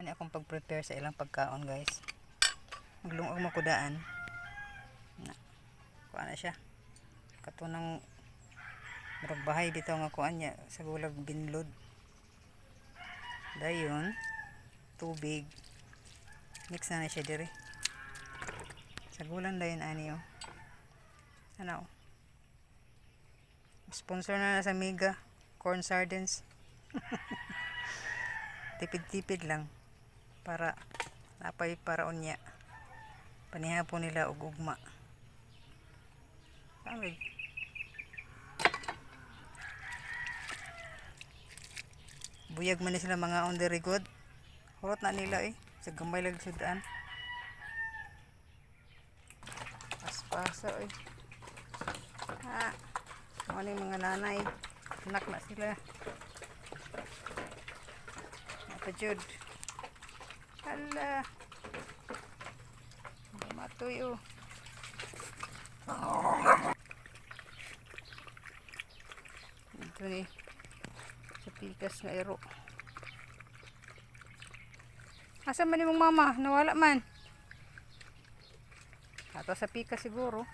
Ano akong pag-prepare sa ilang pagkaon, guys. Maglungag makudaan. Na, kuha na siya. Katunang maragbahay bitaw nga kuan niya sa gulag binlod. Dayon, tubig. Mix na siya dire. Sa gulan dayon ani oh. Ano? Sponsor na sa Mega corn sardines. Tipid-tipid lang para napay paraon niya. Panihapon nila og ugma. Samig. Buyag man ni sila mga on the record. Hurot na nila eh. Sa gamay lang sudaan. Paspasa eh. Ha. Ano yung mga nanay. Anak na sila. Napajud. Hala. Matoy oh. Ito ni. Sa pikas nga ero. Asa man yung mama? Nawala man. Ato sa pikas siguro.